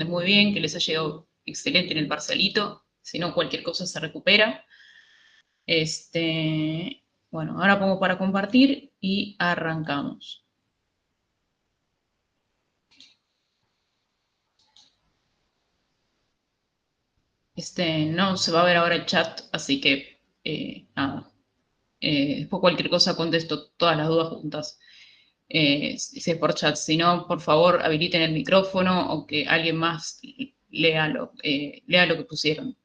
de muy bien, que les haya ido excelente en el parcelito. Si no, cualquier cosa se recupera. Bueno, ahora pongo para compartir y arrancamos. No se va a ver ahora el chat, así que nada. Después cualquier cosa contesto todas las dudas juntas. Si es por chat, si no, por favor habiliten el micrófono o que alguien más lea lo que pusieron.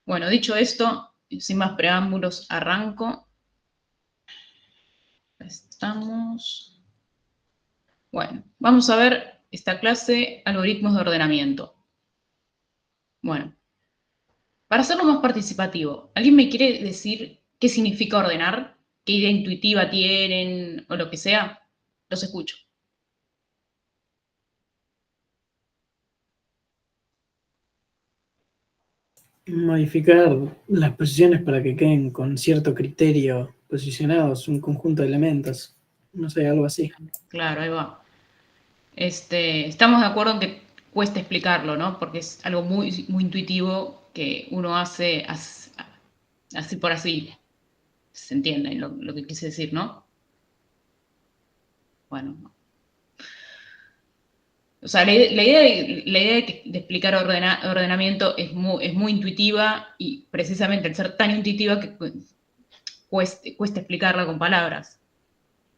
Bueno, dicho esto, sin más preámbulos, arranco. Estamos. Bueno, vamos a ver esta clase, algoritmos de ordenamiento. Bueno, para hacerlo más participativo, ¿alguien me quiere decir qué significa ordenar? ¿Qué idea intuitiva tienen o lo que sea? Los escucho. Modificar las posiciones para que queden con cierto criterio posicionados, un conjunto de elementos, no sé, algo así. Claro, ahí va. Estamos de acuerdo en que cuesta explicarlo, ¿no? Porque es algo muy, muy intuitivo que uno hace así por así. Se entiende lo que quise decir, ¿no? Bueno. O sea, la idea de explicar ordenamiento es muy intuitiva y precisamente al ser tan intuitiva que cuesta explicarla con palabras.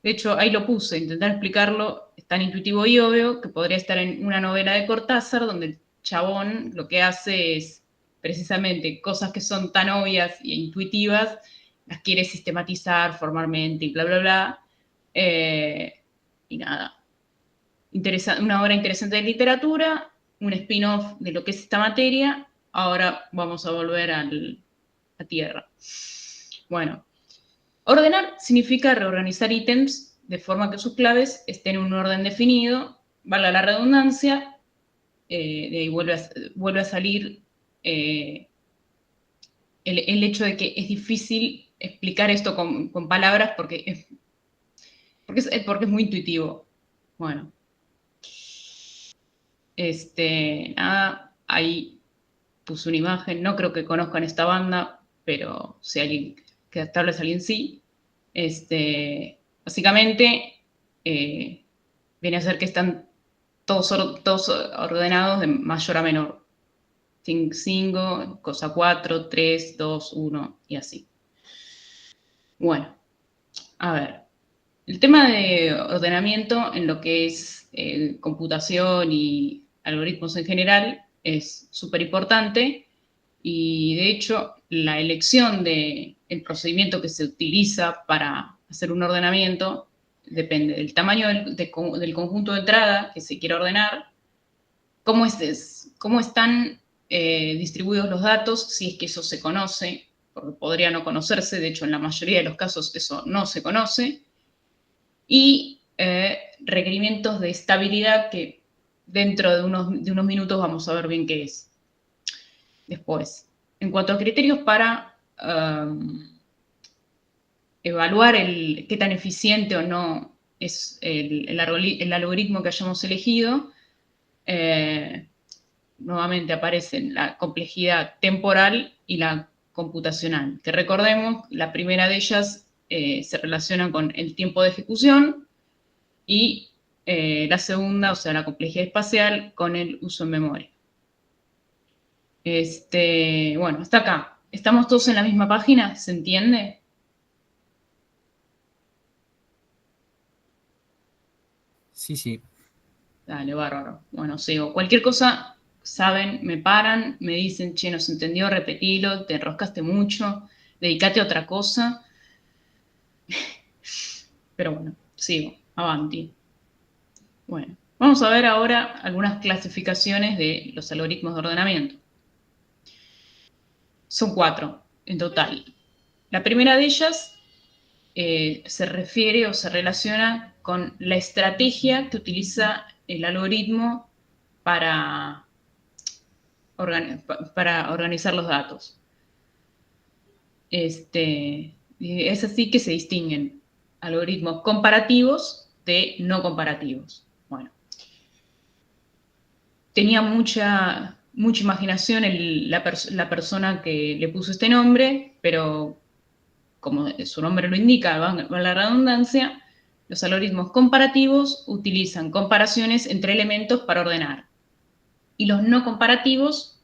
De hecho, ahí lo puse, intentar explicarlo es tan intuitivo y obvio que podría estar en una novela de Cortázar donde el chabón lo que hace es precisamente cosas que son tan obvias e intuitivas, las quiere sistematizar formalmente y bla, bla, bla. Y nada, una obra interesante de literatura, un spin-off de lo que es esta materia. Ahora vamos a volver a tierra. Bueno, ordenar significa reorganizar ítems de forma que sus claves estén en un orden definido, valga la redundancia, de ahí vuelve a salir el hecho de que es difícil explicar esto con palabras porque es muy intuitivo. Bueno, ahí puse una imagen, no creo que conozcan esta banda, pero si alguien, que tal vez alguien sí, básicamente viene a ser que están todos ordenados de mayor a menor. 5, cosa 4, 3, 2, 1 y así. Bueno, a ver. El tema de ordenamiento en lo que es computación y algoritmos en general es súper importante y de hecho la elección del procedimiento que se utiliza para hacer un ordenamiento depende del tamaño del conjunto de entrada que se quiere ordenar, cómo están distribuidos los datos, si es que eso se conoce, porque podría no conocerse, de hecho en la mayoría de los casos eso no se conoce, y requerimientos de estabilidad que dentro de unos minutos vamos a ver bien qué es. Después, en cuanto a criterios para evaluar qué tan eficiente o no es el algoritmo que hayamos elegido, nuevamente aparecen la complejidad temporal y la computacional, que recordemos, la primera de ellas se relaciona con el tiempo de ejecución y la segunda, o sea, la complejidad espacial con el uso en memoria. Bueno, hasta acá. ¿Estamos todos en la misma página? ¿Se entiende? Sí, sí. Dale, bárbaro. Bueno, sigo. Cualquier cosa, saben, me paran, me dicen, che, no se entendió, repetilo, te enroscaste mucho, dedícate a otra cosa. Pero bueno, sigo. Avanti. Bueno, vamos a ver ahora algunas clasificaciones de los algoritmos de ordenamiento. Son 4 en total. La primera de ellas se refiere o se relaciona con la estrategia que utiliza el algoritmo para organizar los datos. Es así que se distinguen algoritmos comparativos de no comparativos. Bueno, tenía mucha imaginación la persona que le puso este nombre, pero como su nombre lo indica, valga la redundancia, los algoritmos comparativos utilizan comparaciones entre elementos para ordenar. Y los no comparativos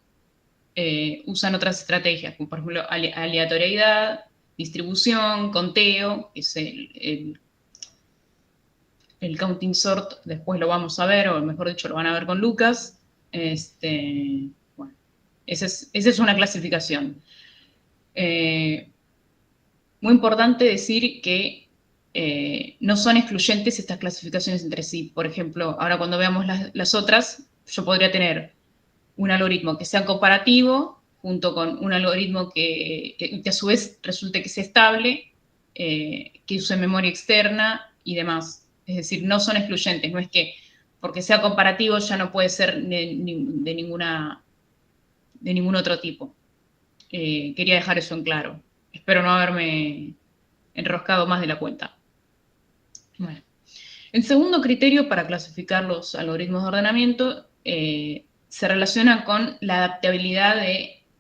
usan otras estrategias, como por ejemplo aleatoriedad, distribución, conteo, que es el counting sort, después lo vamos a ver, o mejor dicho, lo van a ver con Lucas. Bueno, esa es una clasificación. Muy importante decir que no son excluyentes estas clasificaciones entre sí. Por ejemplo, ahora cuando veamos las otras, yo podría tener un algoritmo que sea comparativo junto con un algoritmo que a su vez resulte que sea estable, que use memoria externa y demás. Es decir, no son excluyentes, no es que porque sea comparativo ya no puede ser de ningún otro tipo. Quería dejar eso en claro. Espero no haberme enroscado más de la cuenta. Bueno. El segundo criterio para clasificar los algoritmos de ordenamiento se relaciona con la adaptabilidad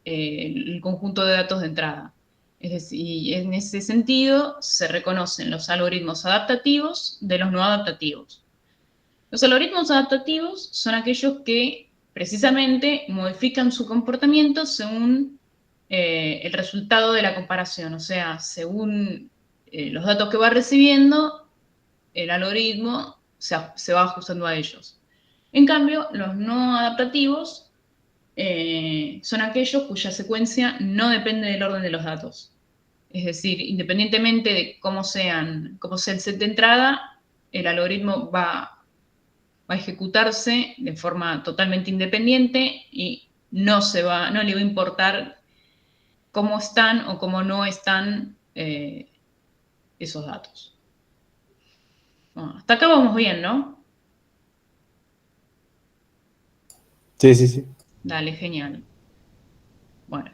del conjunto de datos de entrada. Es decir, en ese sentido se reconocen los algoritmos adaptativos de los no adaptativos. Los algoritmos adaptativos son aquellos que precisamente modifican su comportamiento según el resultado de la comparación, o sea, según los datos que va recibiendo, el algoritmo se va ajustando a ellos. En cambio, los no adaptativos son aquellos cuya secuencia no depende del orden de los datos. Es decir, independientemente de cómo sea el set de entrada, el algoritmo va a ejecutarse de forma totalmente independiente y no le va a importar cómo están o cómo no están esos datos. Bueno, hasta acá vamos bien, ¿no? Sí, sí, sí. Dale, genial. Bueno.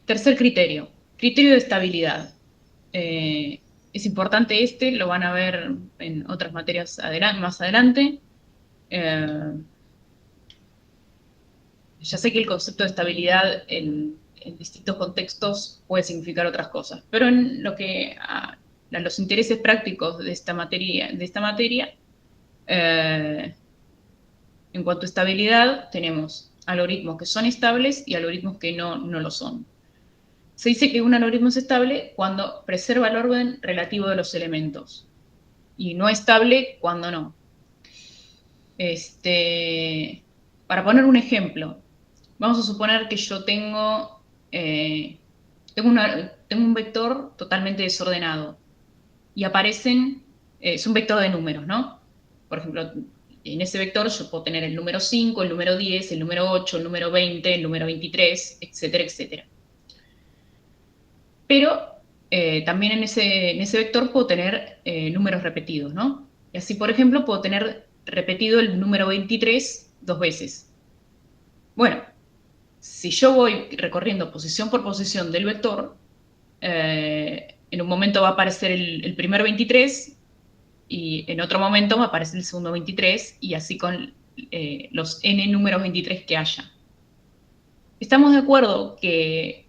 Tercer criterio, criterio de estabilidad. Es importante lo van a ver en otras materias más adelante. Ya sé que el concepto de estabilidad en distintos contextos puede significar otras cosas, pero en lo que a los intereses prácticos de esta materia, en cuanto a estabilidad, tenemos algoritmos que son estables y algoritmos que no lo son. Se dice que un algoritmo es estable cuando preserva el orden relativo de los elementos y no estable cuando no. Para poner un ejemplo, vamos a suponer que yo tengo un vector totalmente desordenado y aparecen, es un vector de números, ¿no? Por ejemplo, en ese vector yo puedo tener el número 5, el número 10, el número 8, el número 20, el número 23, etcétera, etcétera. Pero también en ese vector puedo tener números repetidos, ¿no? Y así, por ejemplo, puedo tener repetido el número 23 2 veces. Bueno, si yo voy recorriendo posición por posición del vector, en un momento va a aparecer el primer 23 y en otro momento va a aparecer el segundo 23 y así con los n números 23 que haya. Estamos de acuerdo que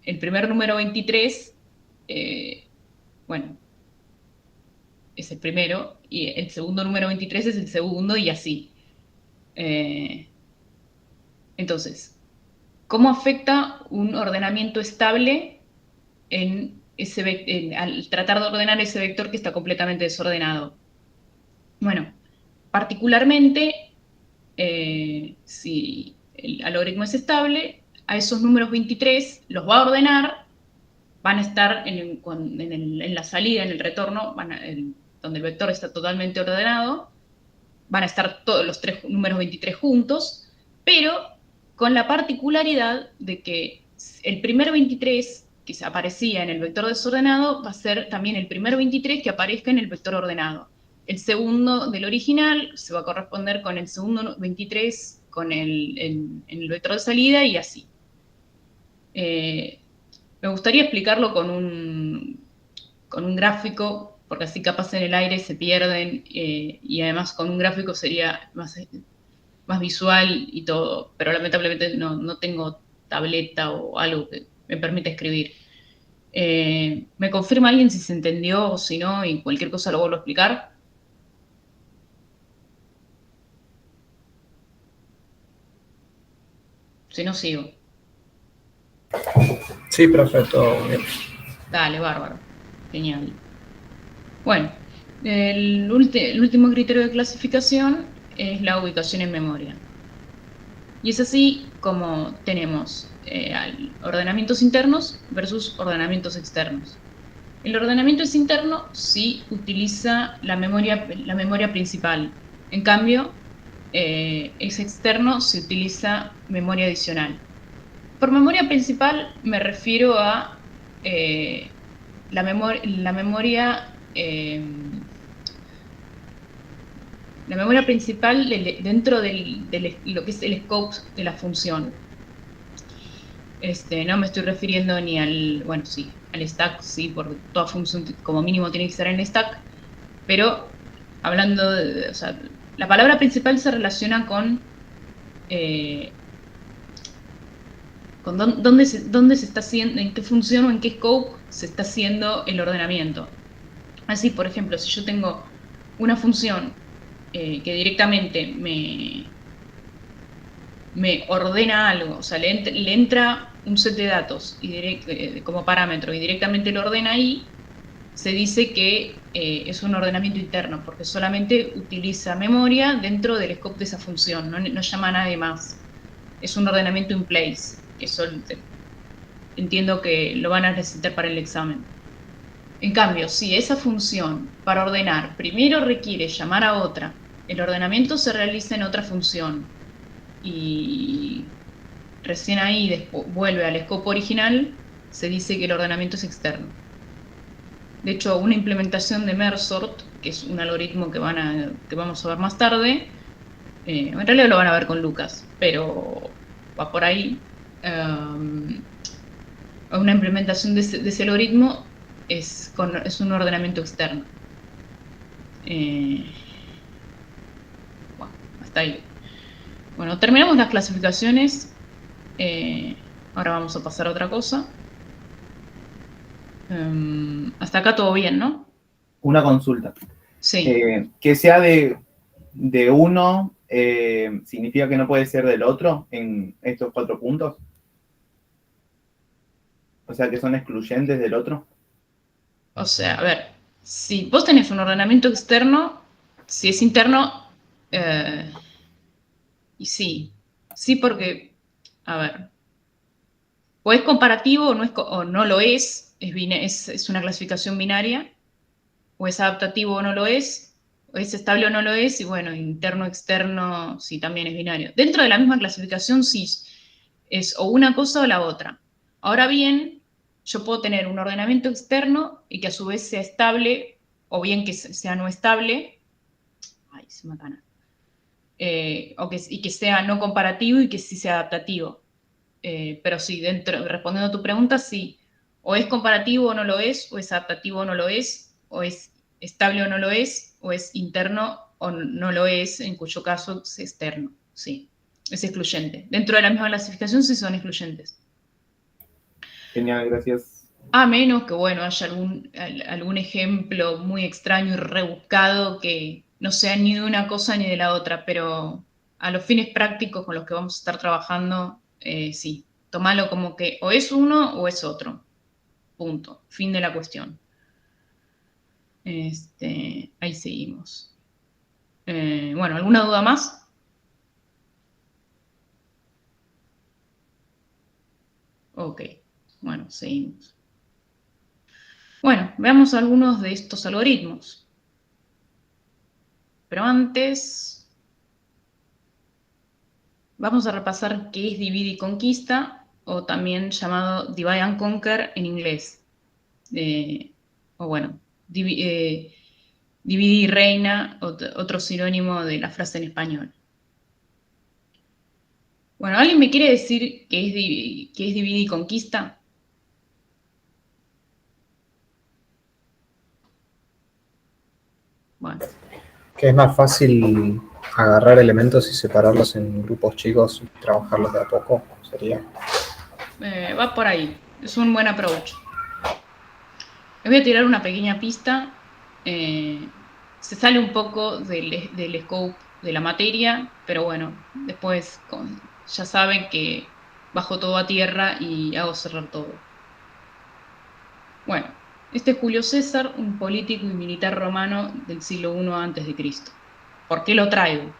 el primer número 23, bueno, es el primero, y el segundo número 23 es el segundo, y así. Entonces, ¿cómo afecta un ordenamiento estable al tratar de ordenar ese vector que está completamente desordenado? Bueno, particularmente, si el algoritmo es estable, a esos números 23 los va a ordenar, van a estar en la salida, en el retorno, donde el vector está totalmente ordenado, van a estar todos los tres números 23 juntos, pero con la particularidad de que el primer 23 que aparecía en el vector desordenado va a ser también el primer 23 que aparezca en el vector ordenado. El segundo del original se va a corresponder con el segundo 23 en el vector de salida y así. Me gustaría explicarlo con un gráfico, porque así capaz en el aire se pierden y además con un gráfico sería más visual y todo, pero lamentablemente no tengo tableta o algo que me permita escribir. ¿Me confirma alguien si se entendió o si no? Y cualquier cosa lo vuelvo a explicar. Si no, sigo. Sí, perfecto. Bien. Dale, bárbaro. Genial. Bueno, el último criterio de clasificación es la ubicación en memoria. Y es así como tenemos ordenamientos internos versus ordenamientos externos. El ordenamiento es interno si utiliza la memoria principal. En cambio, es externo si utiliza memoria adicional. Por memoria principal me refiero a la memoria principal dentro de lo que es el scope de la función. No me estoy refiriendo ni bueno, sí, al stack, sí, porque toda función como mínimo tiene que estar en el stack, pero hablando o sea, la palabra principal se relaciona con dónde se está haciendo, en qué función o en qué scope se está haciendo el ordenamiento. Así, por ejemplo, si yo tengo una función que directamente me ordena algo, o sea, le entra un set de datos como parámetro y directamente lo ordena ahí, se dice que es un ordenamiento interno, porque solamente utiliza memoria dentro del scope de esa función, no llama a nadie más. Es un ordenamiento in place, que eso entiendo que lo van a necesitar para el examen. En cambio, si esa función para ordenar primero requiere llamar a otra, el ordenamiento se realiza en otra función y recién ahí vuelve al scope original, se dice que el ordenamiento es externo. De hecho, una implementación de MERSORT, que es un algoritmo que vamos a ver más tarde, en realidad lo van a ver con Lucas, pero va por ahí. Una implementación de ese algoritmo es un ordenamiento externo. Bueno, hasta ahí. Bueno, terminamos las clasificaciones. Ahora vamos a pasar a otra cosa. Hasta acá todo bien, ¿no? Una consulta. Sí. Que sea de uno, ¿significa que no puede ser del otro en estos 4 puntos? O sea, que son excluyentes del otro. O sea, a ver, si vos tenés un ordenamiento externo, si es interno, y sí, porque, a ver, o es comparativo o no lo es una clasificación binaria, o es adaptativo o no lo es, o es estable o no lo es, y bueno, interno, externo, sí, también es binario. Dentro de la misma clasificación, sí, es o una cosa o la otra. Ahora bien, yo puedo tener un ordenamiento externo y que a su vez sea estable, o bien que sea no estable, ay, se me gana, y que sea no comparativo y que sí sea adaptativo. Pero sí, respondiendo a tu pregunta, sí, o es comparativo o no lo es, o es adaptativo o no lo es, o es estable o no lo es, o es interno o no lo es, en cuyo caso es externo, sí, es excluyente. Dentro de la misma clasificación sí son excluyentes. Genial, gracias. A menos que, bueno, haya algún ejemplo muy extraño y rebuscado que no sea ni de una cosa ni de la otra, pero a los fines prácticos con los que vamos a estar trabajando, sí, tómalo como que o es uno o es otro. Punto. Fin de la cuestión. Ahí seguimos. Bueno, ¿alguna duda más? Ok, bueno, seguimos. Bueno, veamos algunos de estos algoritmos. Pero antes, vamos a repasar qué es divide y conquista, o también llamado divide and conquer en inglés. O bueno, divide y reina, otro sinónimo de la frase en español. Bueno, ¿alguien me quiere decir qué es divide y conquista? Bueno, Que es más fácil agarrar elementos y separarlos en grupos chicos y trabajarlos de a poco, sería. Va por ahí. Es un buen approach. Les voy a tirar una pequeña pista. Se sale un poco del scope de la materia, pero bueno, después ya saben que bajo todo a tierra y hago cerrar todo. Bueno, este es Julio César, un político y militar romano del siglo I a.C. ¿Por qué lo traigo?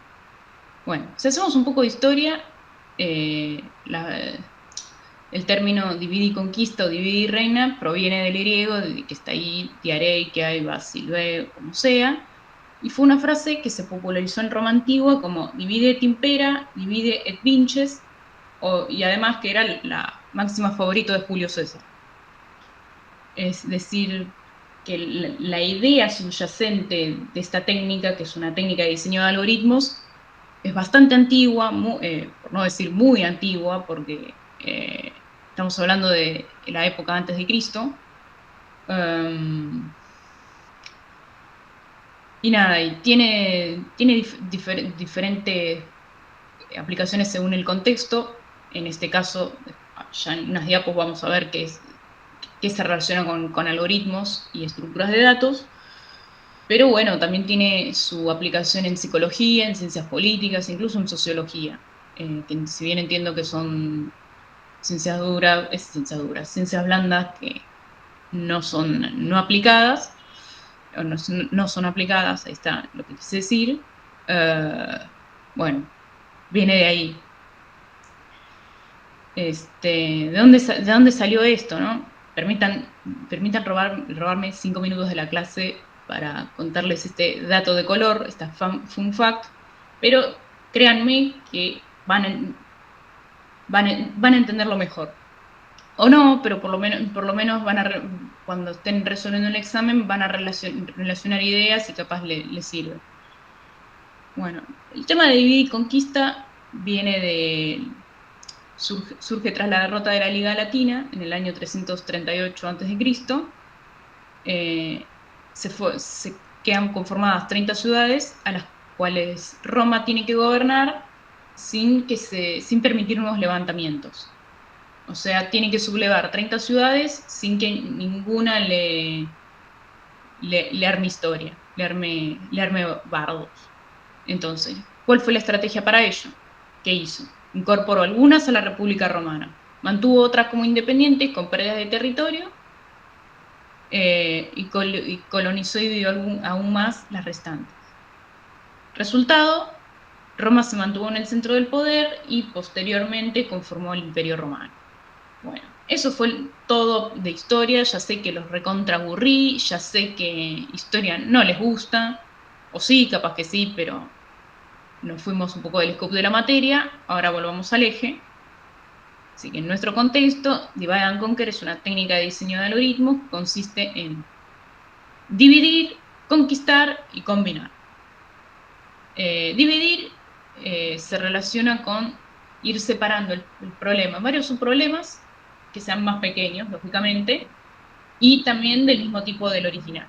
Bueno, si hacemos un poco de historia, el término divide y conquista o divide y reina proviene del griego, que está ahí, diarei, que hay, basilve, como sea, y fue una frase que se popularizó en Roma antigua como divide et impera, divide et vinces, y además que era la máxima favorita de Julio César. Es decir, que la idea subyacente de esta técnica, que es una técnica de diseño de algoritmos, es bastante antigua, por no decir muy antigua, porque estamos hablando de la época antes de Cristo. Y nada, y tiene diferentes aplicaciones según el contexto. En este caso, ya en unas diapos vamos a ver qué se relaciona con algoritmos y estructuras de datos. Pero bueno, también tiene su aplicación en psicología, en ciencias políticas, incluso en sociología. Que si bien entiendo que son ciencias ciencias blandas que no son no aplicadas, o no son aplicadas, ahí está lo que quise decir. Bueno, viene de ahí. ¿De dónde salió esto, no? Permitan robarme 5 minutos de la clase para contarles este dato de color, esta fun fact, pero créanme que van a entenderlo mejor. O no, pero por lo menos cuando estén resolviendo el examen van a relacionar ideas y capaz les sirve. Bueno, el tema de dividir y conquista surge tras la derrota de la Liga Latina en el año 338 a.C. Se quedan conformadas 30 ciudades a las cuales Roma tiene que gobernar sin permitir nuevos levantamientos. O sea, tiene que sublevar 30 ciudades sin que ninguna le arme historia, le arme bardos. Entonces, ¿cuál fue la estrategia para ello? ¿Qué hizo? Incorporó algunas a la República Romana, mantuvo otras como independientes con pérdidas de territorio y colonizó y dividió aún más las restantes. Resultado, Roma se mantuvo en el centro del poder y posteriormente conformó el Imperio Romano. Bueno, eso fue todo de historia. Ya sé que los recontra aburrí, ya sé que historia no les gusta, o sí, capaz que sí, pero nos fuimos un poco del scope de la materia. Ahora volvamos al eje. Así que en nuestro contexto, Divide and Conquer es una técnica de diseño de algoritmos que consiste en dividir, conquistar y combinar. Dividir se relaciona con ir separando el problema en varios subproblemas que sean más pequeños, lógicamente, y también del mismo tipo del original.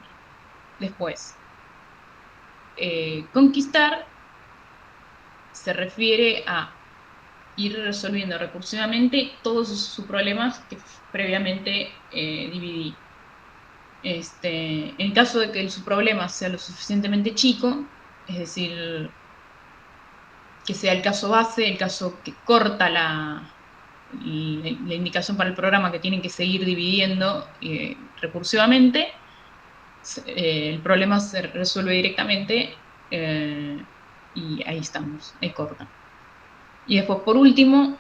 Después, conquistar se refiere a ir resolviendo recursivamente todos sus subproblemas que previamente dividí. En caso de que el subproblema sea lo suficientemente chico, es decir, que sea el caso base, el caso que corta la indicación para el programa que tienen que seguir dividiendo recursivamente, el problema se resuelve directamente y ahí estamos, ahí corta. Y después, por último,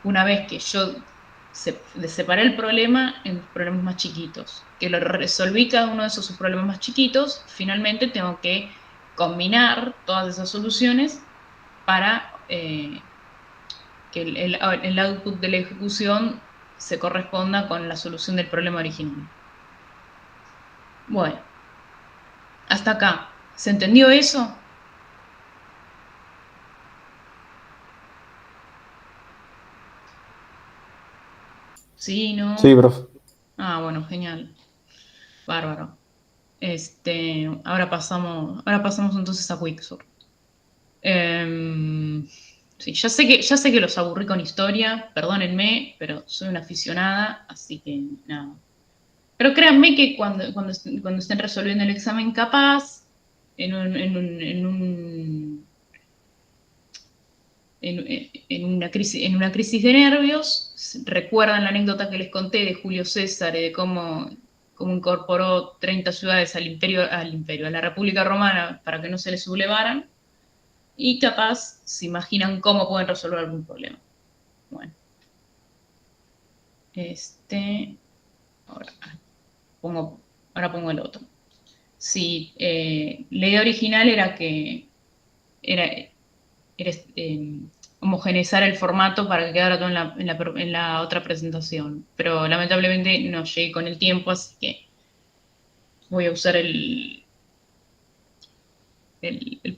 una vez que yo separé el problema en problemas más chiquitos, que lo resolví cada uno de esos problemas más chiquitos, finalmente tengo que combinar todas esas soluciones para que el output de la ejecución se corresponda con la solución del problema original. Bueno, hasta acá. ¿Se entendió eso? Sí, ¿no? Sí, profe. Ah, bueno, genial. Bárbaro. Ahora pasamos entonces a Quicksort. Sí, ya sé que los aburrí con historia, perdónenme, pero soy una aficionada, así que nada. Pero créanme que cuando estén resolviendo el examen capaz, en una crisis de nervios, recuerdan la anécdota que les conté de Julio César y de cómo incorporó 30 ciudades al imperio, a la República Romana para que no se les sublevaran, y capaz se imaginan cómo pueden resolver algún problema. Bueno, ahora pongo el otro. Sí, la idea original era que era homogeneizar el formato para que quedara todo en la otra presentación. Pero lamentablemente no llegué con el tiempo, así que voy a usar el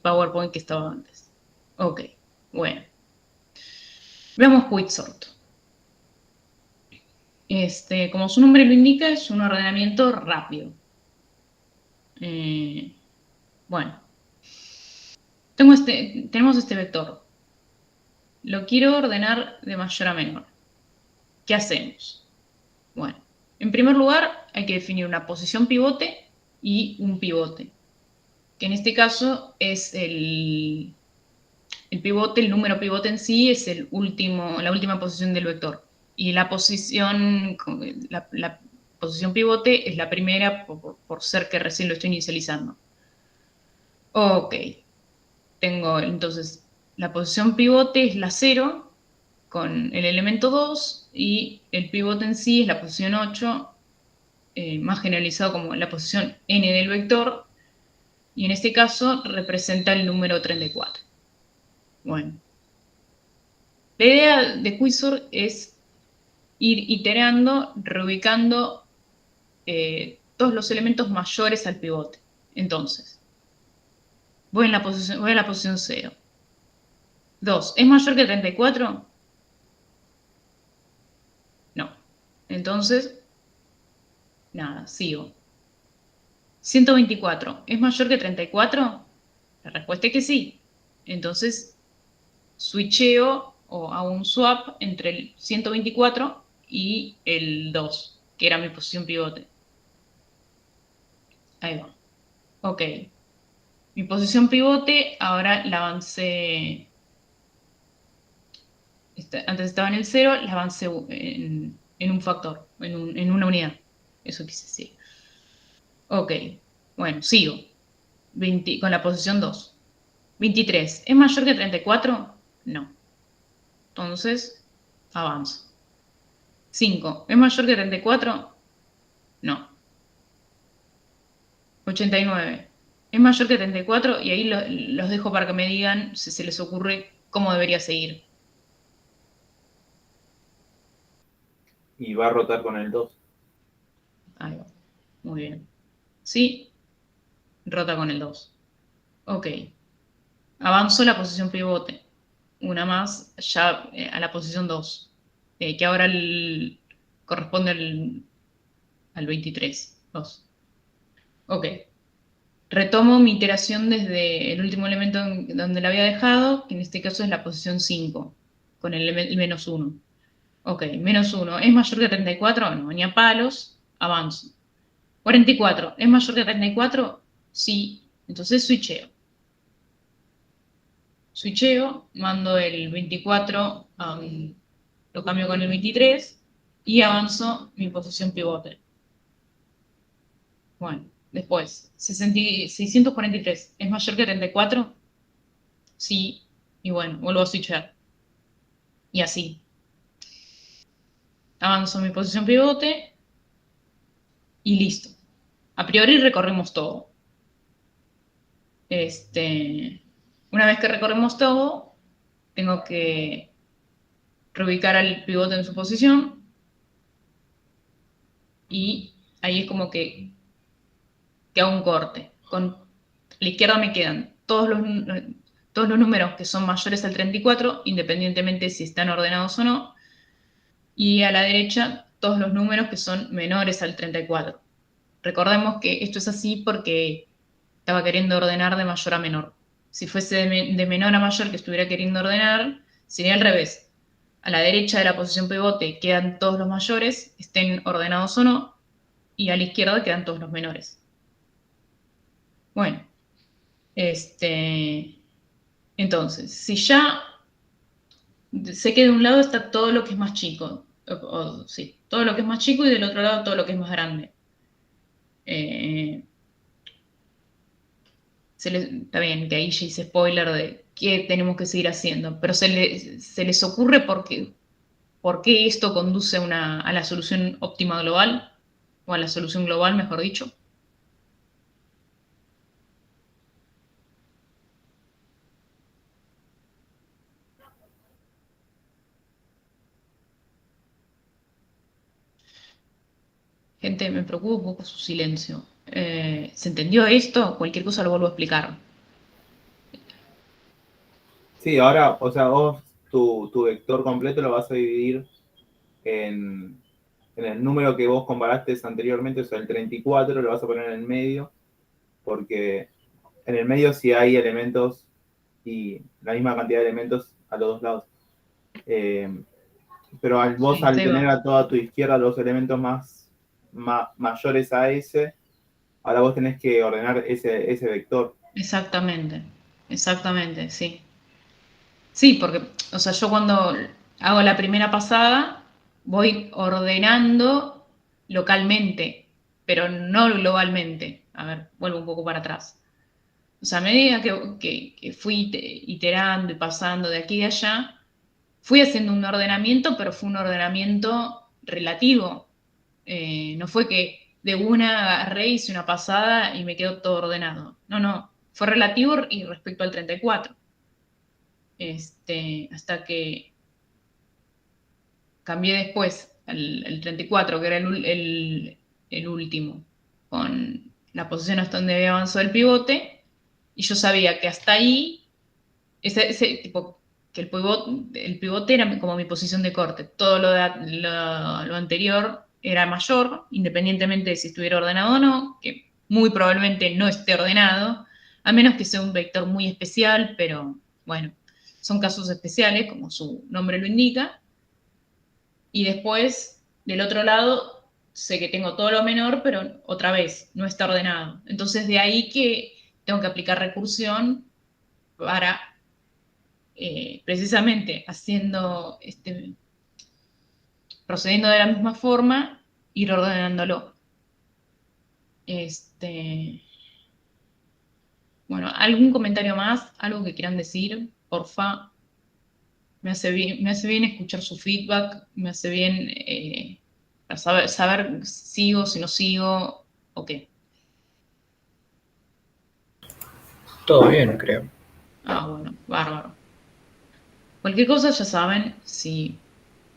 PowerPoint que estaba antes. Ok, bueno. Veamos Quicksort. Como su nombre lo indica, es un ordenamiento rápido. Bueno, tenemos este vector. Lo quiero ordenar de mayor a menor. ¿Qué hacemos? Bueno, en primer lugar hay que definir una posición pivote y un pivote, que en este caso es el pivote, el número pivote en sí es la última posición del vector. Y la posición pivote es la primera por ser que recién lo estoy inicializando. Ok, tengo entonces la posición pivote es la 0 con el elemento 2 y el pivote en sí es la posición 8, más generalizado como la posición n del vector, y en este caso representa el número 34. Bueno, la idea de Quizor es ir iterando, reubicando todos los elementos mayores al pivote. Entonces, voy a la posición 0. 2, ¿es mayor que 34? No. Entonces, nada, sigo. 124, ¿es mayor que 34? La respuesta es que sí. Entonces, switcheo o hago un swap entre el 124 y el 2, que era mi posición pivote. Ahí va. Ok. Mi posición pivote ahora la avancé. Antes estaba en el 0, la avancé en un factor, en una unidad. Eso quise decir. Ok. Bueno, sigo. Con la posición 2. 23, ¿es mayor que 34? No. Entonces, avanzo. 5, ¿es mayor que 34? No. 89, ¿es mayor que 34? Y ahí los dejo para que me digan si se les ocurre cómo debería seguir. Y va a rotar con el 2. Ahí va. Muy bien. Sí, rota con el 2. Ok. Avanzo la posición pivote. Una más ya a la posición 2. Que ahora corresponde al 23. 2. Ok. Retomo mi iteración desde el último elemento donde la había dejado, que en este caso es la posición 5, con el menos 1. Ok, menos 1. ¿Es mayor que 34? No, ni a palos. Avanzo. 44. ¿Es mayor que 34? Sí. Entonces switcheo. Switcheo, mando el 24, lo cambio con el 23 y avanzo mi posición pivote. Bueno, después, 643, ¿es mayor que 34? Sí, y bueno, vuelvo a switchar. Y así. Avanzo mi posición pivote y listo. A priori recorremos todo. Una vez que recorremos todo, tengo que reubicar al pivote en su posición y ahí es como que hago un corte. Con la izquierda me quedan todos los números que son mayores al 34, independientemente si están ordenados o no, y a la derecha todos los números que son menores al 34. Recordemos que esto es así porque estaba queriendo ordenar de mayor a menor. Si fuese de menor a mayor que estuviera queriendo ordenar, sería al revés. A la derecha de la posición pivote quedan todos los mayores, estén ordenados o no, y a la izquierda quedan todos los menores. Bueno, entonces, si ya sé que de un lado está todo lo que es más chico, sí, todo lo que es más chico y del otro lado todo lo que es más grande. Está bien, que ahí ya hice spoiler de qué tenemos que seguir haciendo, pero se les ocurre por qué esto conduce a la solución óptima global, o a la solución global, mejor dicho. Gente, me preocupa un poco su silencio. ¿Se entendió esto? Cualquier cosa lo vuelvo a explicar. Sí, ahora, o sea, vos tu vector completo lo vas a dividir en el número que vos comparaste anteriormente, o sea, el 34, lo vas a poner en el medio, porque en el medio sí hay elementos y la misma cantidad de elementos a los dos lados. Pero vos Sí, al ahí tener va. a toda tu izquierda los elementos mayores a ese, ahora vos tenés que ordenar ese vector. Exactamente, exactamente, sí. Sí, porque, o sea, yo cuando hago la primera pasada, voy ordenando localmente, pero no globalmente. A ver, vuelvo un poco para atrás. O sea, a medida que fui iterando y pasando de aquí y de allá, fui haciendo un ordenamiento, pero fue un ordenamiento relativo. No fue que de una agarré, hice una pasada y me quedó todo ordenado. No, no, fue relativo y respecto al 34. Hasta que cambié después el 34, que era el último, con la posición hasta donde había avanzado el pivote, y yo sabía que hasta ahí, ese tipo, que el pivote era como mi posición de corte. Todo lo anterior era mayor, independientemente de si estuviera ordenado o no, que muy probablemente no esté ordenado, a menos que sea un vector muy especial, pero bueno, son casos especiales, como su nombre lo indica. Y después, del otro lado, sé que tengo todo lo menor, pero otra vez, no está ordenado. Entonces, de ahí que tengo que aplicar recursión para, precisamente, procediendo de la misma forma, ir ordenándolo. Bueno, ¿algún comentario más? ¿Algo que quieran decir? Porfa. Me hace bien escuchar su feedback, me hace bien para saber si sigo, si no sigo, o qué. Todo bien, creo. Ah, bueno, bárbaro. Cualquier cosa ya saben, si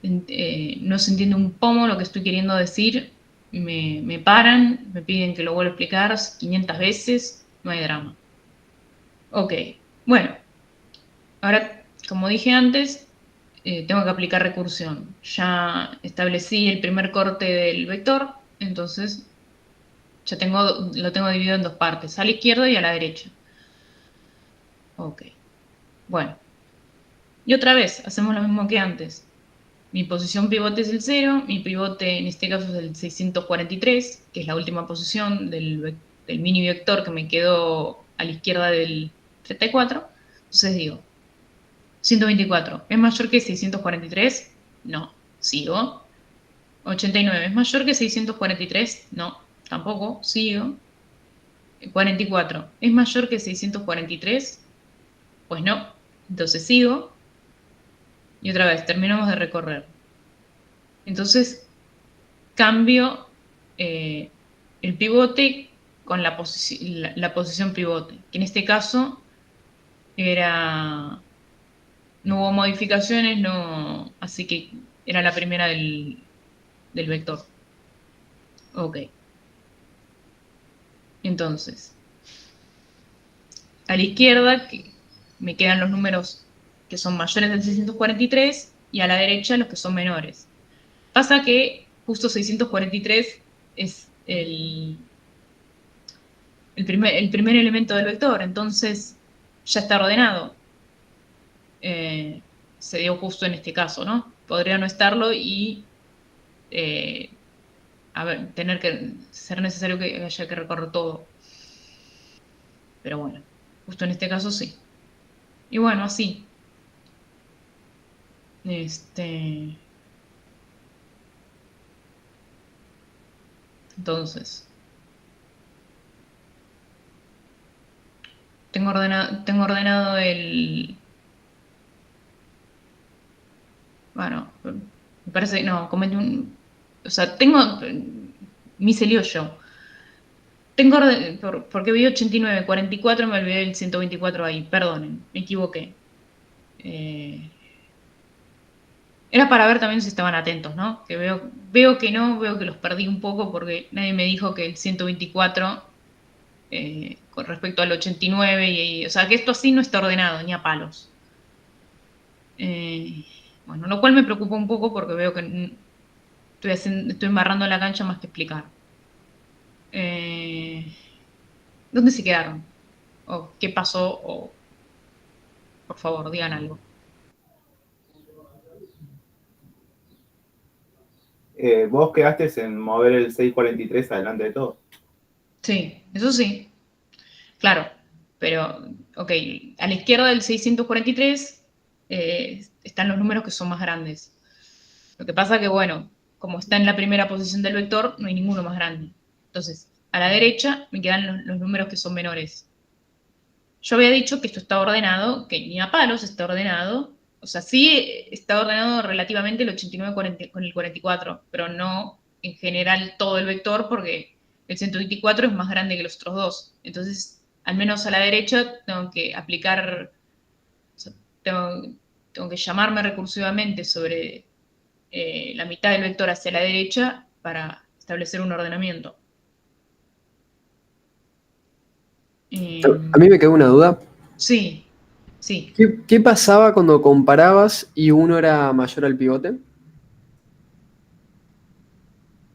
no se entiende un pomo lo que estoy queriendo decir, me paran, me piden que lo vuelva a explicar 500 veces, no hay drama. Ok, bueno, ahora, como dije antes, tengo que aplicar recursión. Ya establecí el primer corte del vector, entonces ya lo tengo dividido en dos partes, a la izquierda y a la derecha. Ok, bueno. Y otra vez, hacemos lo mismo que antes. Mi posición pivote es el 0, mi pivote en este caso es el 643, que es la última posición del mini vector que me quedó a la izquierda del 34. Entonces digo, 124, ¿es mayor que 643? No, sigo. 89, ¿es mayor que 643? No, tampoco, sigo. 44, ¿es mayor que 643? Pues no, entonces sigo. Y otra vez, terminamos de recorrer. Entonces, cambio el pivote con la posición pivote, que en este caso era, no hubo modificaciones, no, así que era la primera del vector. Ok, entonces, a la izquierda me quedan los números que son mayores del 643 y a la derecha los que son menores. Pasa que justo 643 es el primer elemento del vector, entonces ya está ordenado. Se dio justo en este caso, ¿no? Podría no estarlo y tener que ser necesario que haya que recorrer todo. Pero bueno, justo en este caso sí. Y bueno, así. Entonces, tengo ordenado el... Bueno, me parece, no, cometí un... O sea, me hice lío yo. Porque vi 89, 44, me olvidé del 124 ahí, perdonen, me equivoqué. Era para ver también si estaban atentos, ¿no? Que veo que no, veo que los perdí un poco porque nadie me dijo que el 124 con respecto al 89, o sea, que esto así no está ordenado, ni a palos. Bueno, lo cual me preocupa un poco porque veo que estoy embarrando la cancha más que explicar. ¿Dónde se quedaron? ¿O qué pasó? O, por favor, digan algo. Vos quedaste en mover el 643 adelante de todo. Sí, eso sí. Claro, pero, ok, a la izquierda del 643 están los números que son más grandes. Lo que pasa que, bueno, como está en la primera posición del vector, no hay ninguno más grande. Entonces, a la derecha me quedan los números que son menores. Yo había dicho que esto está ordenado, que ni a palos está ordenado. O sea, sí está ordenado relativamente el 89 con el 44, pero no en general todo el vector porque el 124 es más grande que los otros dos. Entonces, al menos a la derecha tengo que aplicar, o sea, tengo que llamarme recursivamente sobre la mitad del vector hacia la derecha para establecer un ordenamiento. A mí me quedó una duda. Sí, sí. ¿Qué pasaba cuando comparabas y uno era mayor al pivote?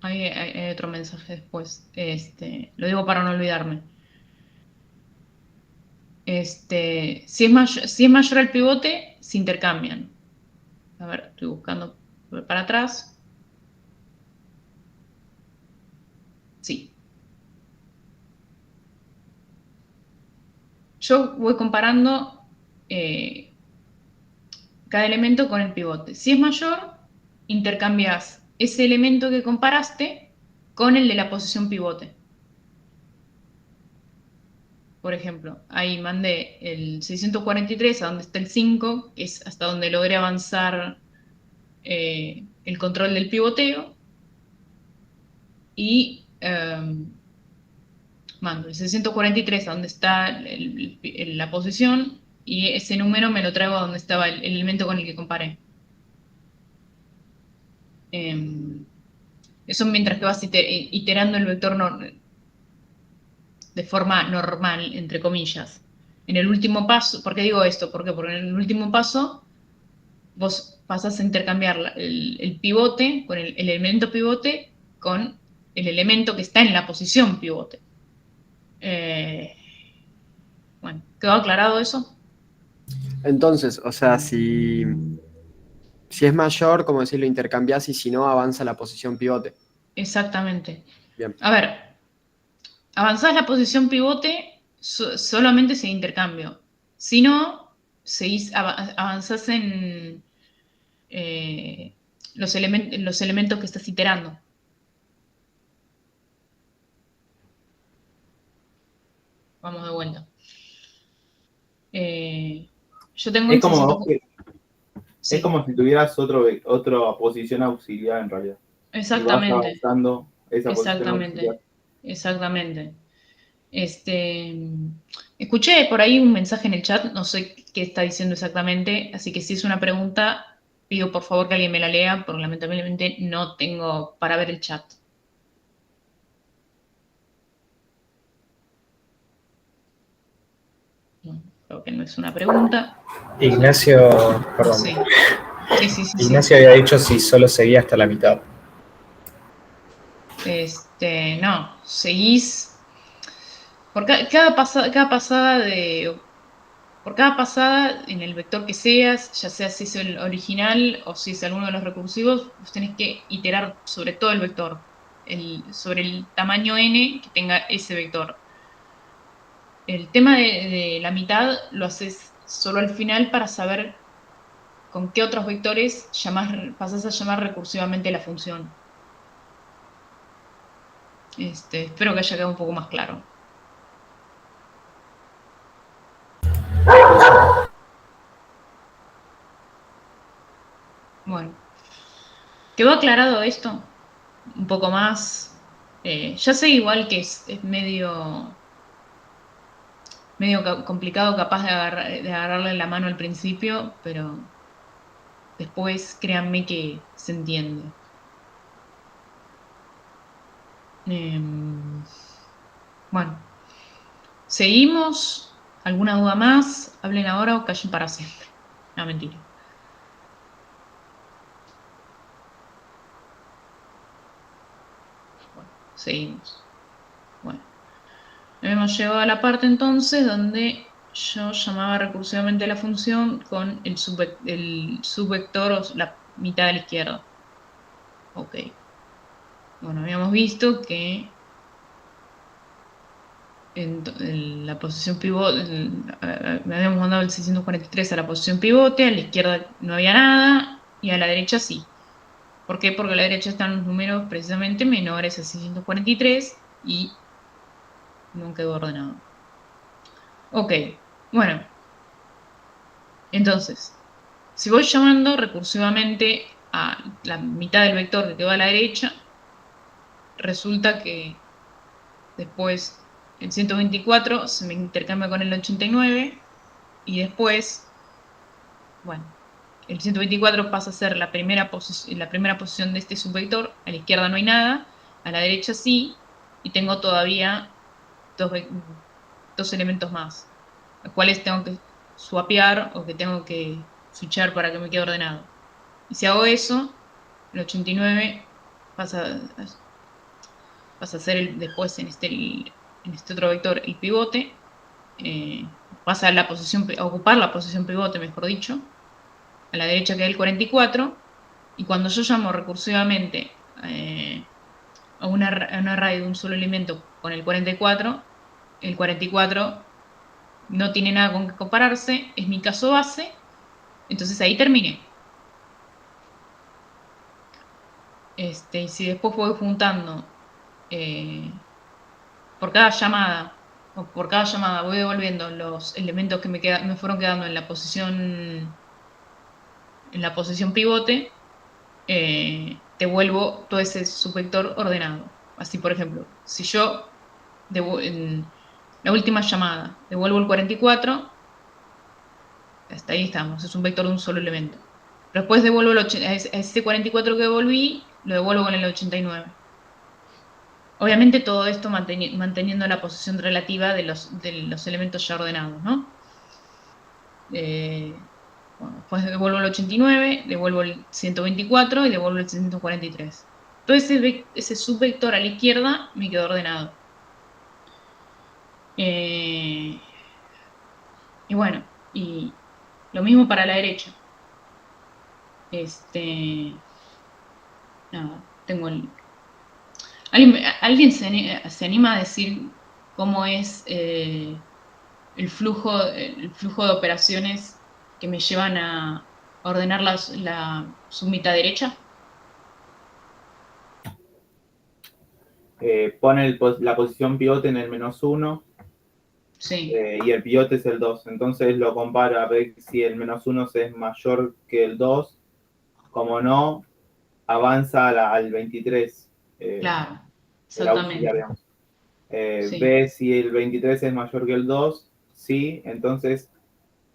Hay otro mensaje después. Lo digo para no olvidarme. Si es mayor al pivote, se intercambian. A ver, estoy buscando para atrás. Sí. Yo voy comparando cada elemento con el pivote. Si es mayor, intercambias ese elemento que comparaste con el de la posición pivote. Por ejemplo, ahí mandé el 643 a donde está el 5, que es hasta donde logré avanzar el control del pivoteo. Y mando el 643 a donde está la posición y ese número me lo traigo a donde estaba el elemento con el que comparé. Eso mientras que vas iterando el vector de forma normal, entre comillas. En el último paso, ¿por qué digo esto? Porque en el último paso vos pasás a intercambiar el pivote, con el elemento pivote, con el elemento que está en la posición pivote. Bueno, ¿quedó aclarado eso? Entonces, o sea, si es mayor, como decir, lo intercambias y si no, avanza la posición pivote. Exactamente. Bien. A ver, avanzás la posición pivote solamente si hay intercambio. Si no, avanzás en los elementos que estás iterando. Vamos de vuelta. Yo tengo Es el como, 600... Sí, es como si tuvieras otra posición auxiliar en realidad. Y vas exactamente. avanzando esa posición auxiliar. Exactamente. Escuché por ahí un mensaje en el chat, no sé qué está diciendo exactamente, así que si es una pregunta, pido por favor que alguien me la lea, porque lamentablemente no tengo para ver el chat. No, creo que no es una pregunta. Ignacio, perdón. Sí. Sí. Ignacio había dicho si solo seguía hasta la mitad. No, seguís. Por cada pasada de por cada pasada en el vector que seas, ya sea si es el original o si es alguno de los recursivos, vos tenés que iterar sobre todo el vector, sobre el tamaño n que tenga ese vector. El tema de la mitad lo haces solo al final para saber con qué otros vectores pasás a llamar recursivamente la función. Espero que haya quedado un poco más claro. Bueno, ¿quedó aclarado esto? Un poco más. Ya sé igual que es medio complicado capaz de agarrarle la mano al principio, pero después créanme que se entiende. Bueno, seguimos. ¿Alguna duda más? Hablen ahora o callen para siempre. No, mentira. Bueno, seguimos. Bueno, hemos llegado a la parte entonces donde yo llamaba recursivamente la función con el subvector o la mitad a la izquierda. Ok. Bueno, habíamos visto que en la posición pivote, me habíamos mandado el 643 a la posición pivote, a la izquierda no había nada y a la derecha sí. ¿Por qué? Porque a la derecha están los números precisamente menores a 643 y no quedó ordenado. Ok, bueno, entonces, si voy llamando recursivamente a la mitad del vector que quedó a la derecha, resulta que después el 124 se me intercambia con el 89 y después, bueno, el 124 pasa a ser la primera posición de este subvector. A la izquierda no hay nada, a la derecha sí, y tengo todavía dos elementos más, los cuales tengo que swapear o que tengo que switchar para que me quede ordenado. Y si hago eso, el 89 pasa, pasa a ser después en este otro vector el pivote, pasa a ocupar la posición pivote, mejor dicho. A la derecha queda el 44, y cuando yo llamo recursivamente a un array de un solo elemento con el 44 no tiene nada con que compararse, es mi caso base, entonces ahí terminé. Y si después voy juntando por cada llamada, o por cada llamada voy devolviendo los elementos que me fueron quedando en la posición pivote, devuelvo todo ese subvector ordenado. Así, por ejemplo, si yo en la última llamada devuelvo el 44, hasta ahí estamos, es un vector de un solo elemento. Pero después devuelvo a ese 44 que devolví, lo devuelvo con el 89. Obviamente todo esto manteniendo la posición relativa de los elementos ya ordenados, ¿no? Bueno, después devuelvo el 89, devuelvo el 124 y devuelvo el 143. Todo ese subvector a la izquierda me quedó ordenado. Y bueno, y lo mismo para la derecha. Nada, tengo ¿Alguien se anima a decir cómo es el flujo de operaciones que me llevan a ordenar la submitad derecha? Pone la posición pivote en el -1 Sí, y el pivote es el 2. Entonces lo compara a ver si el -1 es mayor que el 2. Como no, avanza al 23. claro, El auxiliar, exactamente. digamos. Sí, Ve si el 23 es mayor que el 2. Sí, entonces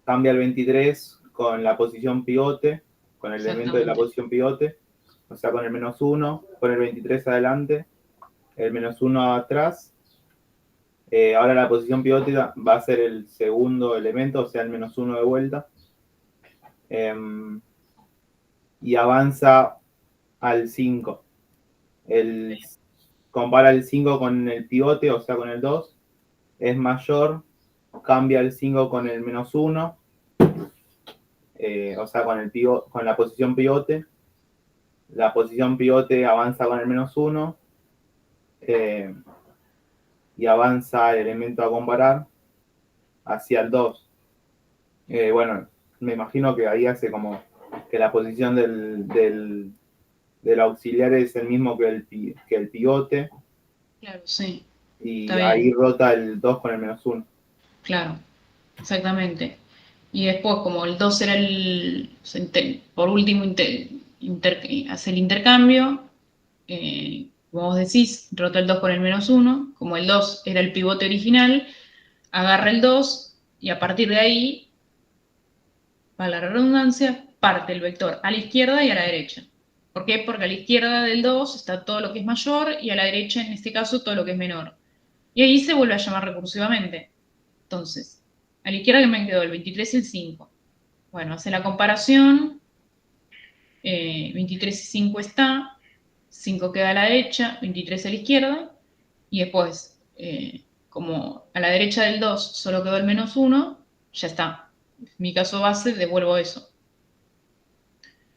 cambia el 23 con la posición pivote, con el elemento de la exactamente. posición pivote, o sea, con el -1, pone el 23 adelante, el -1 atrás. Ahora la posición pivote va a ser el segundo elemento, o sea, el -1 de vuelta. Y avanza al 5. Compara el 5 con el pivote, o sea, con el 2. Es mayor cambia el 5 con el -1, o sea, con la posición pivote. La posición pivote avanza con el -1 y avanza el elemento a comparar hacia el 2. Bueno, me imagino que ahí hace como que la posición del auxiliar es el mismo que el pivote, Claro, sí, y está bien. ahí rota el 2 con el -1. Claro, exactamente. Y después, como el 2 era por último, hace el intercambio, como vos decís, rota el 2 con el -1. Como el 2 era el pivote original, agarra el 2 y a partir de ahí, para la redundancia, parte el vector a la izquierda y a la derecha. ¿Por qué? Porque a la izquierda del 2 está todo lo que es mayor y a la derecha, en este caso, todo lo que es menor. Y ahí se vuelve a llamar recursivamente. Entonces, a la izquierda que me quedó el 23 y el 5. Bueno, hace la comparación. 23 y 5 está. 5 queda a la derecha, 23 a la izquierda. Y después, como a la derecha del 2 solo quedó el -1, ya está. En mi caso base, devuelvo eso.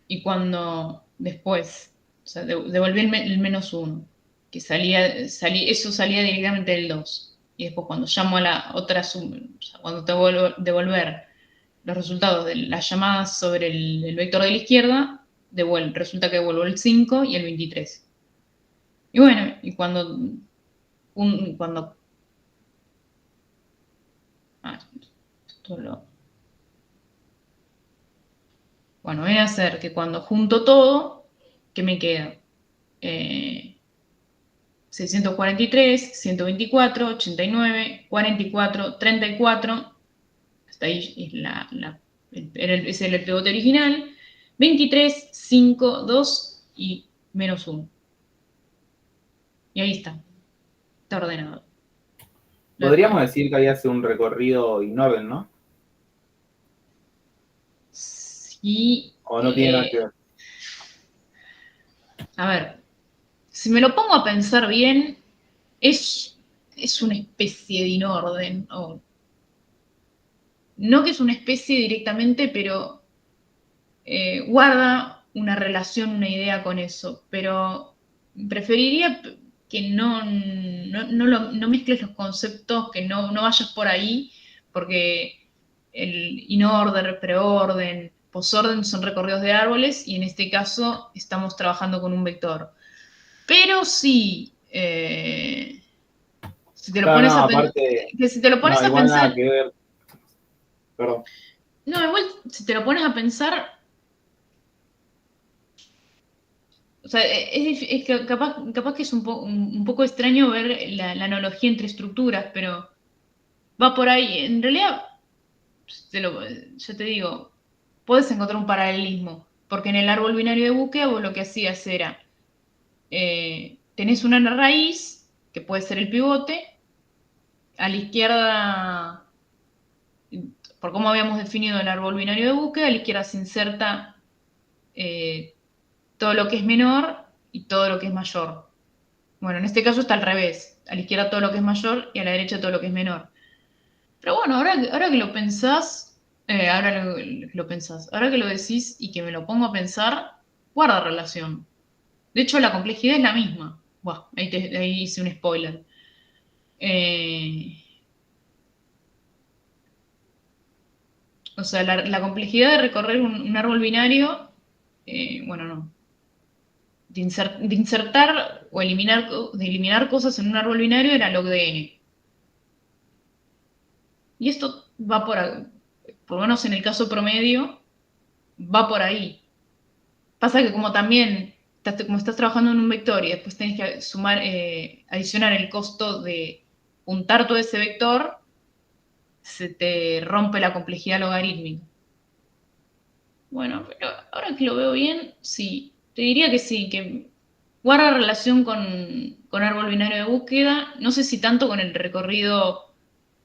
Y cuando después, o sea, devolví el -1, que eso salía directamente del 2. Y después cuando llamo a la otra suma, o sea, cuando te vuelvo a devolver los resultados de las llamadas sobre el vector de la izquierda, resulta que devuelvo el 5 y el 23. Y bueno, y cuando esto bueno, viene a ser que cuando junto todo, ¿qué me queda? 643, 124, 89, 44, 34, hasta ahí es el pivote original, 23, 5, 2 y -1. Y ahí está ordenado. Podríamos decir que ahí hace un recorrido Innoven, ¿no? Sí. ¿O no tiene nada que ver? A ver, si me lo pongo a pensar bien, es una especie de inorden. No que es una especie directamente, pero guarda una relación, una idea con eso. Pero preferiría que no mezcles los conceptos, que no vayas por ahí, porque el in-order, preorden, posorden son recorridos de árboles y en este caso estamos trabajando con un vector. Pero sí, si te lo Claro, pones no, a aparte, si te lo pones no, a igual pensar, nada que ver. Perdón. no, igual si te lo pones a pensar, o sea, es que capaz que es un poco extraño ver la analogía entre estructuras, pero va por ahí. En realidad, ya te digo, puedes encontrar un paralelismo, porque en el árbol binario de búsqueda vos lo que hacías era, tenés una raíz, que puede ser el pivote, a la izquierda, por cómo habíamos definido el árbol binario de búsqueda, a la izquierda se inserta todo lo que es menor y todo lo que es mayor. Bueno, en este caso está al revés. A la izquierda todo lo que es mayor y a la derecha todo lo que es menor. Pero bueno, ahora que lo pensás, ahora que lo decís y que me lo pongo a pensar, guarda relación. De hecho, la complejidad es la misma. Buah, ahí hice un spoiler. O sea, la complejidad de recorrer un árbol binario, bueno, no. De insertar o de eliminar cosas en un árbol binario era log de n. Y esto va por lo menos en el caso promedio, va por ahí. Pasa que como también, como estás trabajando en un vector y después tenés que adicionar el costo de juntar todo ese vector, se te rompe la complejidad logarítmica. Bueno, pero ahora que lo veo bien, sí. Te diría que sí, que guarda relación con árbol binario de búsqueda. No sé si tanto con el recorrido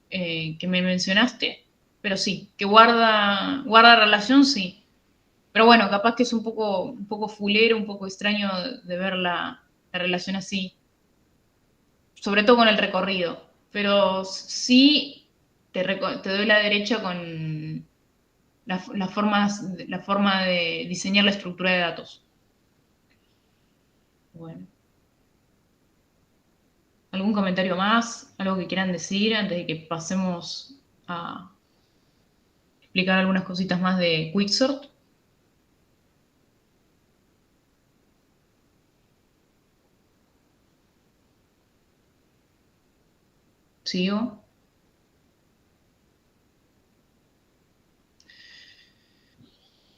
que me mencionaste, pero sí, que guarda relación, sí. Pero bueno, capaz que es un poco fulero, un poco extraño de ver la relación así, sobre todo con el recorrido. Pero sí, te doy la derecha con la forma de diseñar la estructura de datos. Bueno. ¿Algún comentario más? ¿Algo que quieran decir antes de que pasemos a explicar algunas cositas más de Quicksort? ¿Sigo?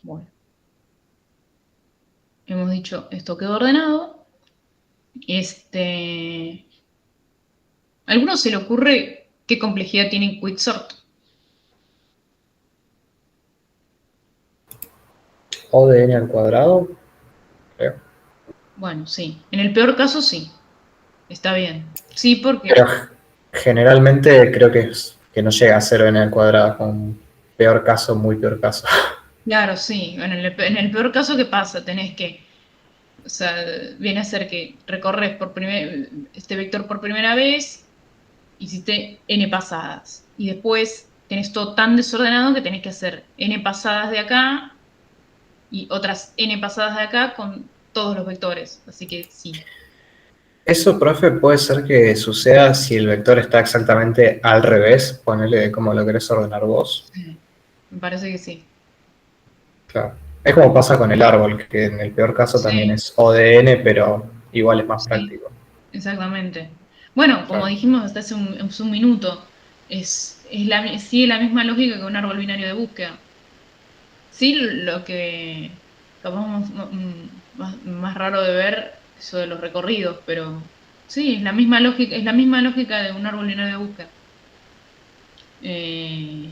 Bueno. Hemos dicho esto quedó ordenado. ¿A alguno se le ocurre qué complejidad tiene Quicksort? O de n al cuadrado, creo. Bueno, sí. En el peor caso, sí. Está bien. Sí, porque... Pero generalmente creo que no llega a 0 n al cuadrado, con peor caso, muy peor caso. Claro, sí. Bueno, en el peor caso, ¿qué pasa? Tenés que... O sea, viene a ser que recorres este vector por primera vez, hiciste n pasadas. Y después tenés todo tan desordenado que tenés que hacer n pasadas de acá y otras n pasadas de acá con todos los vectores. Así que sí. Eso, profe, puede ser que suceda si el vector está exactamente al revés, ponele como lo querés ordenar vos. Me parece que sí. Claro. Es como pasa con el árbol, que en el peor caso también Sí, es O de n, pero igual es más sí, práctico. exactamente. Bueno, como Claro. dijimos hasta hace un minuto, sigue la misma lógica que un árbol binario de búsqueda. Sí, lo que capaz más raro de ver, eso de los recorridos, pero sí, es la misma lógica de un árbol binario de búsqueda. Eh,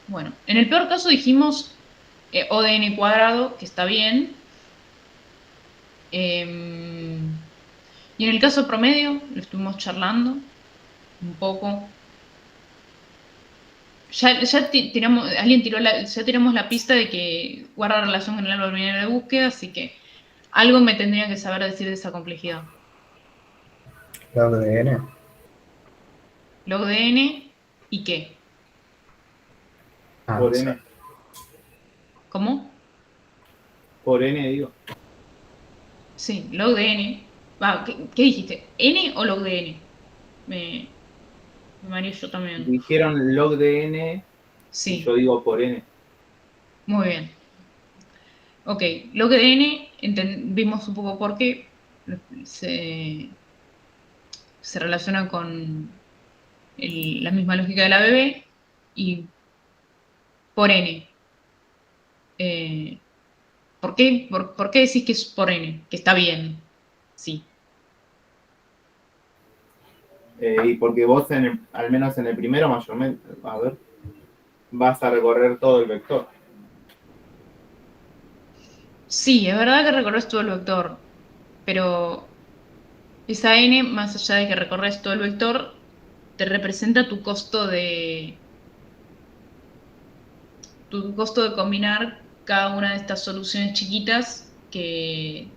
bueno, en el peor caso dijimos O de n cuadrado, que está bien. Y en el caso promedio, lo estuvimos charlando un poco. Ya tiramos la pista de que guarda relación con el árbol binario de búsqueda, así que algo me tendría que saber decir de esa complejidad. Log de n. Log de n y qué. Ah, Por o sea, n. ¿Cómo? Por n, digo. Sí, log de n. Va, ¿qué dijiste? ¿N o log de n? Me mareé yo también. Dijeron log de n y yo Sí, digo por n. muy bien. Ok, log de n, vimos un poco por qué se, se relaciona con la misma lógica de la BB y por n. Eh, ¿Por qué? ¿Por qué decís que es por n? Que está bien. Sí. Y porque vos, al menos en el primero, mayormente, a ver, vas a recorrer todo el vector. Sí, es verdad que recorres todo el vector, pero esa n, más allá de que recorres todo el vector, te representa tu costo de combinar cada una de estas soluciones chiquitas que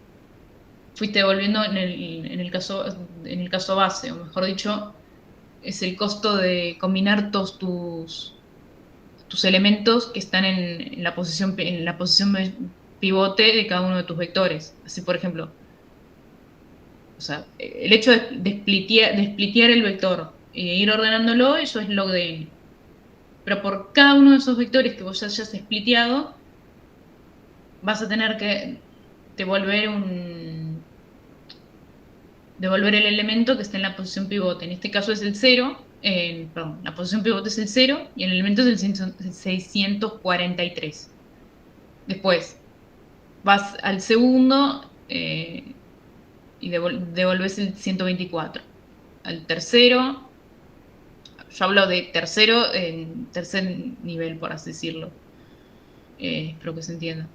fuiste devolviendo en el caso base, o mejor dicho, es el costo de combinar todos tus elementos que están en la posición pivote de cada uno de tus vectores. Así, por ejemplo, o sea, el hecho de splitear el vector e ir ordenándolo, eso es log de n. Pero por cada uno de esos vectores que vos ya hayas spliteado, vas a tener que devolver devolver el elemento que está en la posición pivote. En este caso es el 0, perdón, la posición pivote es el 0 y el elemento es el 643. Después vas al segundo y devolves el 124. Al tercero, yo hablo de tercero en tercer nivel, por así decirlo. Espero que se entienda.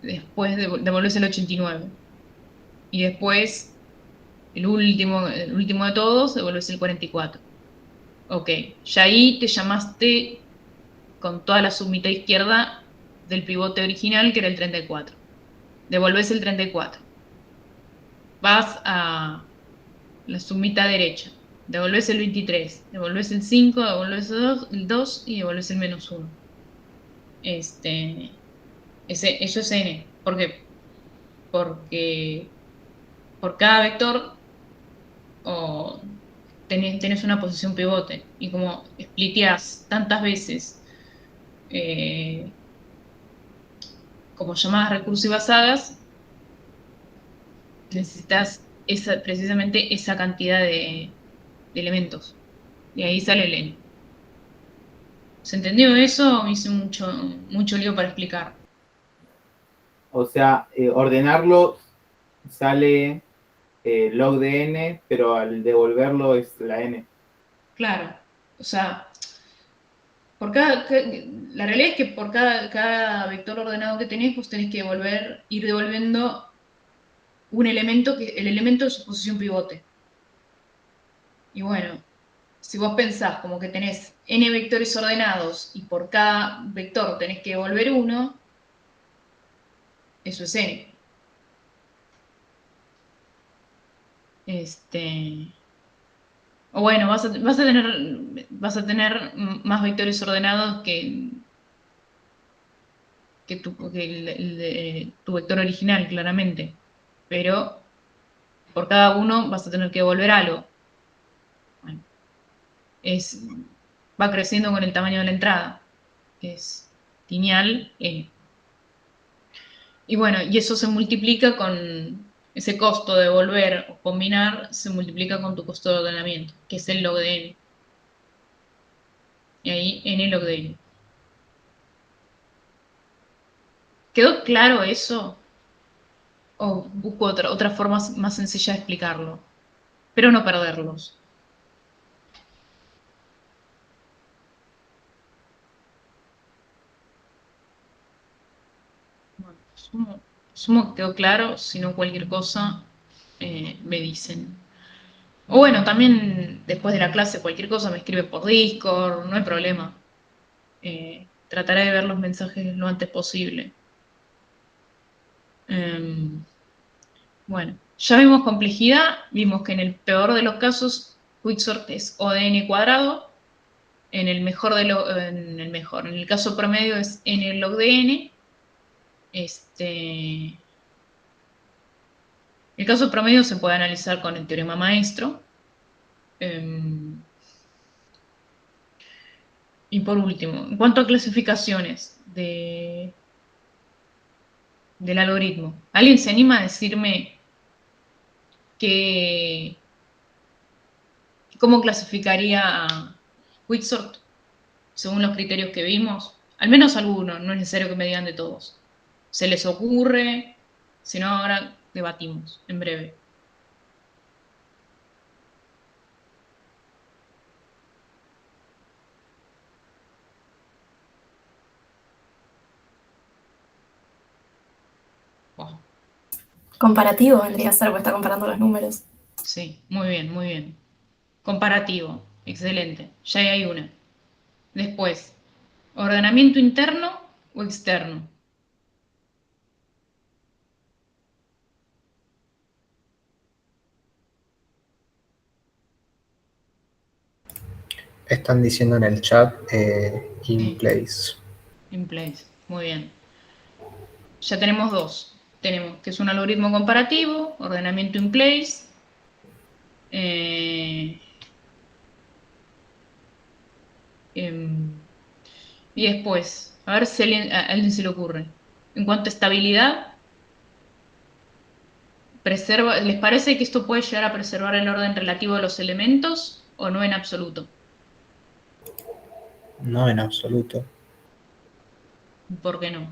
Después devolves el 89. Y después, el último de todos, devolves el 44. Ok, ya ahí te llamaste con toda la submitad izquierda del pivote original, que era el 34. Devolves el 34. Vas a la submita derecha. devolvés el 23, devolvés el 5, devolvés el 2 y devolvés el -1. Eso es n. ¿Por qué? Porque por cada vector tenés una posición pivote. Y como spliteás tantas veces como llamadas recursivas hagas, necesitas precisamente esa cantidad de elementos. Y ahí sale el n. ¿Se entendió eso? Me hice mucho lío para explicar. O sea, ordenarlo sale log de n, pero al devolverlo es la n. Claro. O sea, la realidad es que por cada vector ordenado que tenés, vos tenés que ir devolviendo un elemento, el elemento de su posición pivote. Y bueno, si vos pensás como que tenés n vectores ordenados y por cada vector tenés que devolver uno, eso es n. O bueno, vas a tener más vectores ordenados que tu vector original, claramente. Pero por cada uno vas a tener que devolver algo. Bueno, va creciendo con el tamaño de la entrada. Es lineal n. Y bueno, y eso se multiplica con ese costo de devolver o combinar, se multiplica con tu costo de ordenamiento, que es el log de n. Y ahí n log de n. ¿Quedó claro eso? O busco otra forma más sencilla de explicarlo. Pero no perderlos. Bueno, sumo que quedó claro. Si no, cualquier cosa me dicen. O bueno, también después de la clase, cualquier cosa me escribe por Discord, no hay problema. Trataré de ver los mensajes lo antes posible. Bueno, ya vimos complejidad, vimos que en el peor de los casos, Quicksort es O de n cuadrado, en el caso promedio es n log de n. El caso promedio se puede analizar con el teorema maestro. Y por último, en cuanto a clasificaciones del algoritmo, ¿alguien se anima a decirme cómo clasificaría a Quicksort según los criterios que vimos? Al menos algunos, no es necesario que me digan de todos. ¿Se les ocurre? Si no, ahora debatimos en breve. Oh, Comparativo vendría a ser, porque está comparando los números. sí, muy bien, muy bien. Comparativo, excelente. Ya hay una. Después, ¿ordenamiento interno o externo? Están diciendo en el chat in place. In place, muy bien. Ya tenemos dos. Tenemos que es un algoritmo comparativo, ordenamiento in place. Y después, a ver si a alguien se le ocurre. En cuanto a estabilidad, ¿les parece que esto puede llegar a preservar el orden relativo de los elementos o no en absoluto? No en absoluto. ¿Por qué no?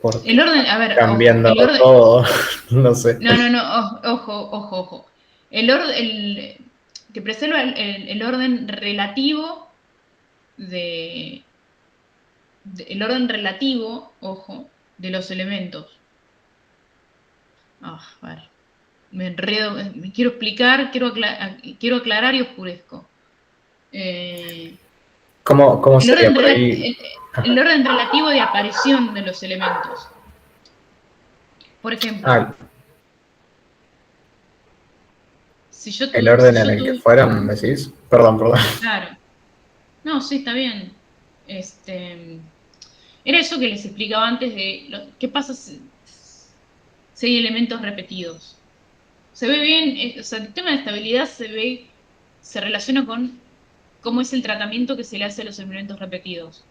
Porque El orden, a ver, cambiando ojo, el orden, todo, no sé. no, ojo. El orden, que preserva el orden relativo el orden relativo, ojo, de los elementos. A ver, me enredo, me quiero explicar, quiero aclarar y oscurezco. ¿Cómo sería por ahí? El orden relativo de aparición de los elementos. Por ejemplo, Si yo El orden si en yo el que tuve- fueron, decís. Perdón, perdón. Claro. No, sí, está bien. Era eso que les explicaba antes de qué pasa si hay elementos repetidos. Se ve bien, o sea, el tema de estabilidad se relaciona con cómo es el tratamiento que se le hace a los elementos repetidos.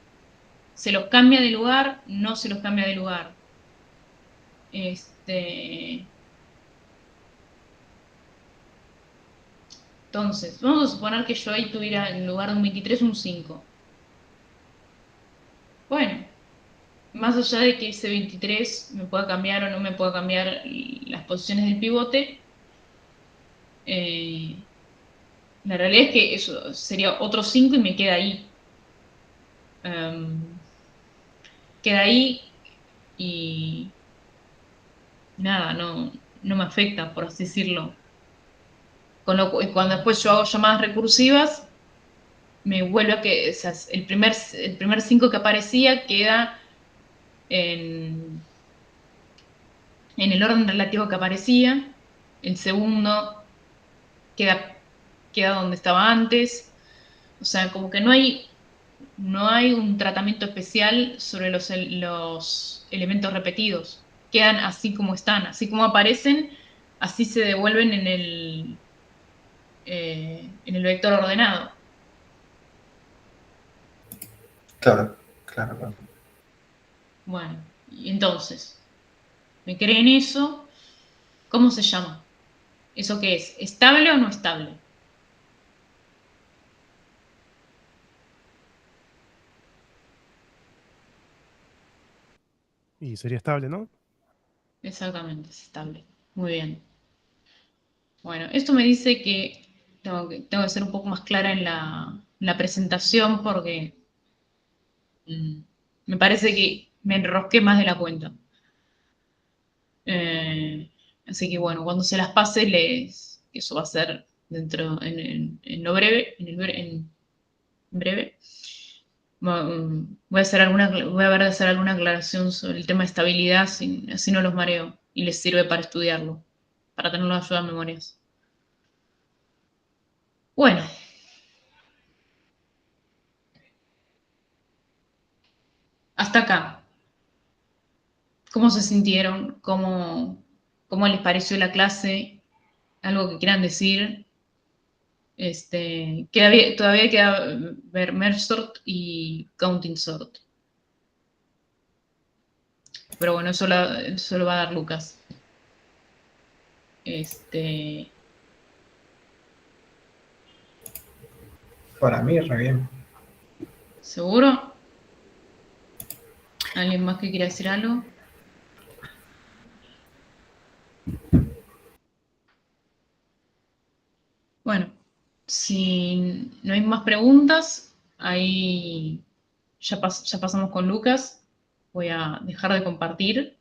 ¿Se los cambia de lugar? ¿No se los cambia de lugar? Este, entonces, vamos a suponer que yo ahí tuviera en lugar de un 23 un 5. Bueno, más allá de que ese 23 me pueda cambiar o no me pueda cambiar las posiciones del pivote, eh, la realidad es que eso sería otro 5 y me queda ahí. Em, Queda ahí y nada, no me afecta, por así decirlo. Cuando después yo hago llamadas recursivas, me vuelve a que, o sea, el primer 5 que aparecía queda en, en el orden relativo que aparecía, el segundo queda donde estaba antes, o sea, como que no hay un tratamiento especial sobre los elementos repetidos, quedan así como están, así como aparecen, así se devuelven en el vector ordenado. Claro, claro, claro. Bueno, y entonces, ¿me creen eso? ¿Cómo se llama? ¿Eso qué es? ¿Estable o no estable? Y sería estable, ¿no? Exactamente, es estable. Muy bien. Bueno, esto me dice que tengo que ser un poco más clara en la presentación porque mm, me parece que me enrosqué más de la cuenta. Eh, Así que bueno, cuando se las pase, eso va a ser en lo breve, en breve. Voy a ver de hacer alguna aclaración sobre el tema de estabilidad, así no los mareo y les sirve para estudiarlo, para tenerlo de ayuda a memorias. Bueno, hasta acá. ¿Cómo se sintieron? ¿Cómo les pareció la clase? ¿Algo que quieran decir? Todavía queda ver merge sort y counting sort. Pero bueno, eso lo va a dar Lucas. Este, Para mí, re bien. ¿Seguro? ¿Alguien más que quiera decir algo? Bueno, si no hay más preguntas, ahí ya pasamos con Lucas. Voy a dejar de compartir.